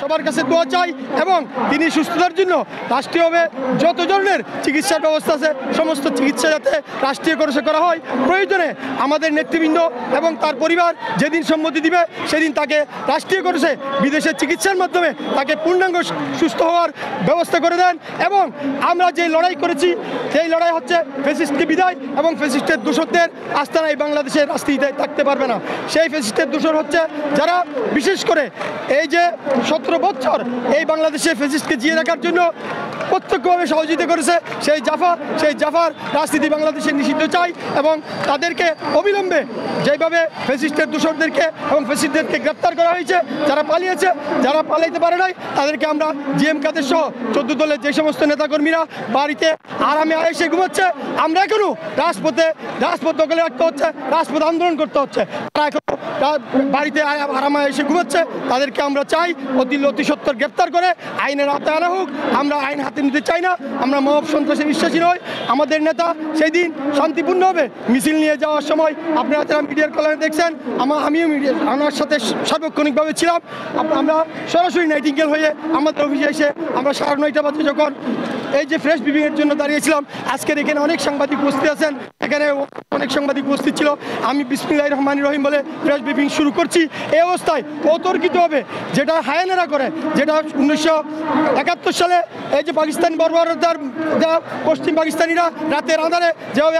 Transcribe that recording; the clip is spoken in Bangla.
সবার কাছে দোয়া চাই এবং তিনি সুস্থতার জন্য রাষ্ট্রীয়ভাবে যত ধরনের চিকিৎসার ব্যবস্থা আছে সমস্ত চিকিৎসা যাতে রাষ্ট্রীয় করে করা হয়। প্রয়োজনে আমাদের নেতৃবৃন্দ এবং তার পরিবার যেদিন সম্মতি দিবে সেদিন তাকে রাষ্ট্রীয় করে বিদেশের চিকিৎসার মাধ্যমে তাকে পূর্ণাঙ্গ সুস্থ হওয়ার ব্যবস্থা করে দেন। এবং আমরা যে লড়াই করেছি সেই লড়াই হচ্ছে ফ্যাসিস্টকে বিদায় এবং ফ্যাসিস্টের দূষরদের আস্থানা এই বাংলাদেশের রাজনীতিতে থাকতে পারবে না। সেই ফ্যাসিস্টের দূষর হচ্ছে যারা বিশেষ করে এই যে 17 বছর এই বাংলাদেশে ফ্যাসিস্টকে জিয়ে রাখার জন্য প্রত্যক্ষভাবে সহযোগিতা করেছে সেই জাফার রাজনীতি বাংলাদেশে নিষিদ্ধ চাই এবং তাদেরকে অবিলম্বে যেভাবে ফ্যাসিস্টের দূষরদেরকে এবং ফ্যাসিস্টদেরকে গ্রেপ্তার করা হয়েছে, যারা পালিয়েছে, যারা পালাইতে পারে নাই তাদেরকে আমরা জিএম কাদের সহ 14 দলের যে সমস্ত নেতাকর্মীরা বাড়িতে আরামে এসে ঘুমাচ্ছে, আমরা এখনো রাজপথ দখলে রাখতে হচ্ছে, রাজপথ আন্দোলন করতে হচ্ছে, তারা এখন বাড়িতে আরামে এসে ঘুমাচ্ছে, তাদেরকে আমরা চাই অতি সত্বর গ্রেপ্তার করে আইনের আওতায় আনা হোক। আমরা আইন হাতে নিতে চাই না, আমরা মব সন্ত্রাসে বিশ্বাসী নই। আমাদের নেতা সেই দিন শান্তিপূর্ণভাবে মিছিল নিয়ে যাওয়ার সময় আপনারা যারা মিডিয়ার কল্যাণে দেখছেন, আমিও আমার সাথে সার্বক্ষণিকভাবে ছিলাম। আমরা সরাসরি নাইটিঙ্গেল হয়ে আমাদের অফিসে এসে আমরা 9:30 বাজে যখন এই যে ফ্রেশ ব্রিফিংয়ের জন্য দাঁড়িয়েছিলাম, আজকের এখানে অনেক সাংবাদিক উপস্থিত আছেন, এখানে অনেক সাংবাদিক উপস্থিত ছিল। আমি বিসমিল্লাহির রহমানির রহিম বলে ফ্রেশ ব্রিফিং শুরু করছি। এই অবস্থায় অতর্কিতভাবে যেটা হায়ানেরা করে, যেটা 1971 সালে এই যে পাকিস্তান বর্বরতার পশ্চিম পাকিস্তানিরা রাতের আঁধারে যেভাবে